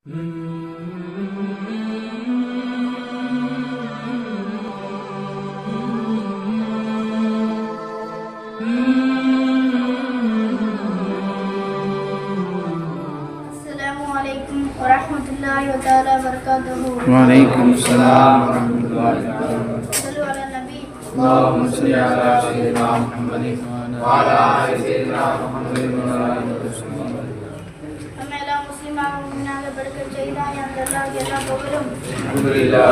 Assalamualaikum warahmatullahi wabarakatuh. Waalaikumsalam warahmatullahi wabarakatuh. Sallu ala Nabi. Allahumma salli ala sayyidina Muhammadin wa ala ali sayyidina Muhammadin wa ala alihi wasallam. நம்ம எல்லாம் முஸ்லிமாக முன்னாக படுக்க செய்தாய் அந்த அல்லாஹ் எல்லாம் புகழும். Alhamdulillah.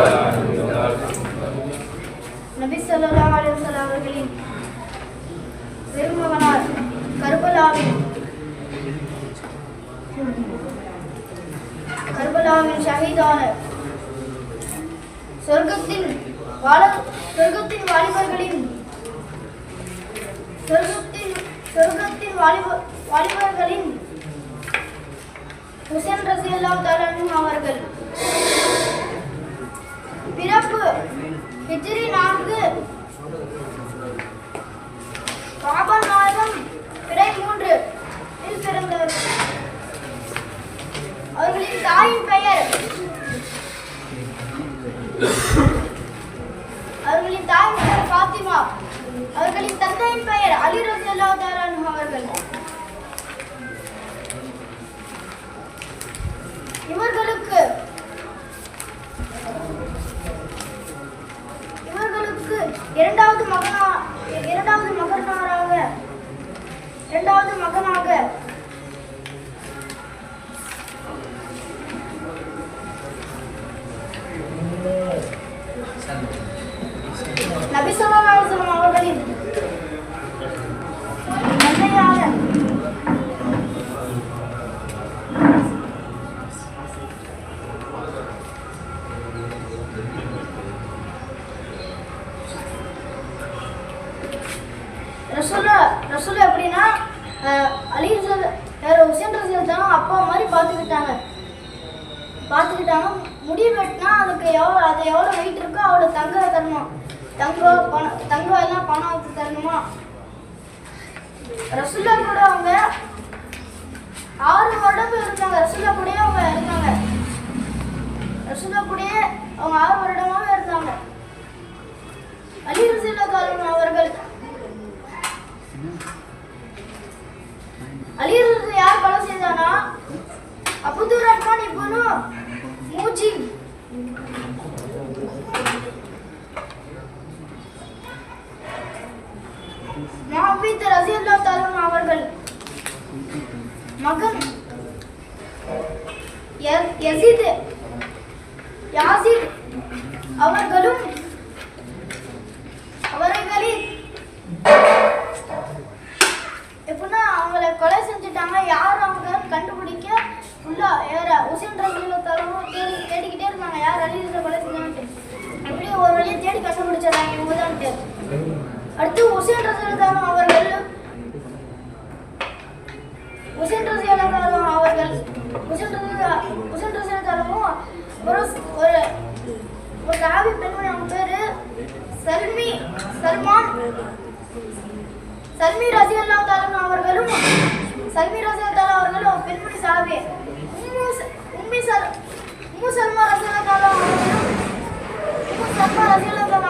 நபி ஸல்லல்லாஹு அலைஹி வஸல்லம் அவர்களின் பெருமகனார் கர்பலாவின் ஷஹீதான சொர்க்கத்தின் வாலிபர்களின் ஹுசைன் ரலியல்லாஹு தஆலா அன்ஹு அவர்கள் பிறப்பு ஹிஜ்ரி 4 ஷஅபான் மாதம் பிறை 3 இல் பிறந்தவர். அவர்களின் தாயின் பெயர் ஃபாத்திமா. அவர்களின் தந்தையின் பெயர் அலி ரலியல்லாஹு தஆலா அன்ஹு அவர்கள். இவர்களுக்கு இரண்டாவது மகனாக நபி ஸல்லல்லாஹு அலைஹி வஸல்லம் அவர்களின் தந்தையான ரசூல் எப்படின்னா ஹுசைன் ரலியல்லாஹு அப்பா மாதிரி பார்த்துக்கிட்டாங்க. முடி வெட்டினா அது எவ்வளோ வெயிட் இருக்கோ அவ்வளோ தங்கம் எல்லாம் பணம் தரணுமா. ரசூல்லா கூட அவங்க 6 வருடம் இருந்தாங்க. ரசூல்லா கூடயே அவங்க 6 வருடமாவே இருந்தாங்க. அலி ரலியல்லாஹு அவர்கள் யார் கொலை செய்தானா? அபூதுர் ரஹ்மான் இப்னு மூஜிம். முஹம்மத் ரலியல்லாஹு தஆலா அவர்கள் மகன் யாசித் அவர்களில் எப்படின்னா அவங்கள கொலை செஞ்சுட்டாங்க. யார் அவங்க கண்டுபிடிக்க ஹுசைன் ரலியல்லாஹு தஆலா தேடிக்கிட்டே இருந்தாங்க. யார் அலி கொலை செஞ்சாங்கன்ட்டு. எப்படி ஒரு வழியை தேடி கண்டுபிடிச்சாங்க இவங்க தான். அடுத்து ஹுசைன் ரலியல்லாஹு தஆலா அவர்கள் ஒரு சாவி பெண்மணி, அவங்க பேரு சல்மி ரலியல்லாஹு தஆலா அவர்களும் பெண்மணி சாவி உம்மு சல்மா ரலியல்லாஹு தஆலா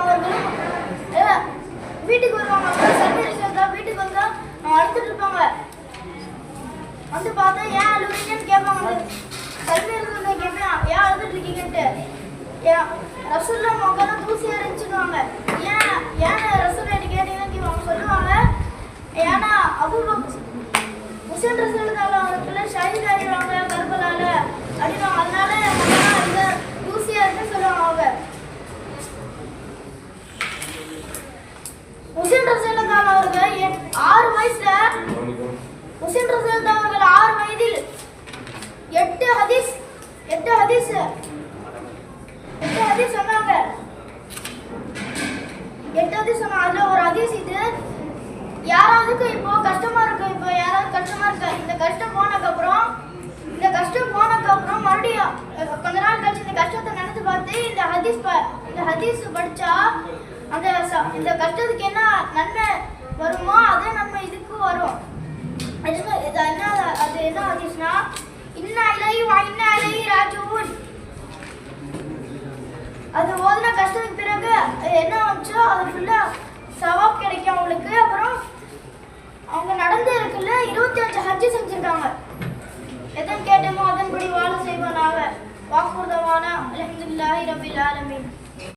அவர்களும் வீட்டுக்கு வருவாங்க. சல்மி ரலியல்லாஹு வீட்டுக்கு வந்தா அழுத்துட்டு இருப்பாங்க. வந்து பார்த்தா ஏன் அழுவீங்கன்னு கேட்பாங்க. சல்மி ரலியல்லாஹு கேட்பேன் ஏன் அழுதுட்டு இருக்கீங்கன்ட்டு. ரசூல்லா முகலாம் தூசியா இருந்துச்சுன்னுவாங்க. ஏன் ரசூல்லா கேட்டீங்கன்னு அவங்க சொல்லுவாங்க. ஏன்னா ஹுசைன் ரலியல்லாஹு அவர்கள் ஷஹீத் ஆகிடுவாங்க கர்பலால அப்படின்னா, அதனால இந்த தூசியா இருக்குன்னு சொல்லுவாங்க. அவங்க ஹுசைன் ரலியல்லாஹு அவர்கள் 6 வயசுல ஹுசைன் ரலியல்லாஹு அவர்கள் 6 வயதில் 8 ஹதீஸ் சொன்னாங்க. 8 ஹதீஸ் சொன்னாங்க. அதுல ஒரு ஹதீஸ் இது, யாராவதுக்கு இப்போ கஷ்டமா இருக்கு, இந்த கஷ்டம் போனதுக்கப்புறம் மறுபடியும் கொஞ்ச நாள் கழிச்சு இந்த கஷ்டத்தை நினைச்சு பார்த்து இந்த ஹதீஸ் படிச்சா இந்த கஷ்டத்துக்கு என்ன நன்மை வருமோ அதே நன்மை இதுக்கு வரும். அது என்ன ஹதீஸ்னா, இன்னா இலைஹி வ இன்னா இலைஹி ராஜிஊன் பண்ண கஷ்டத்துக்கு பிறகு என்ன ஆச்சோ அது ஃபுல்லா சவாப் கிடைக்கும் அவங்களுக்கு. அப்புறம் அவங்க நடந்து இருக்குல்ல 25 ஹஜ்ஜு செஞ்சிருக்காங்க. எதன் கேட்டமோ அதன்படி வாழ செய்வானாக. வாக்குறுதவான அல்ஹம்துலில்லாஹி ரப்பில் ஆலமீன்.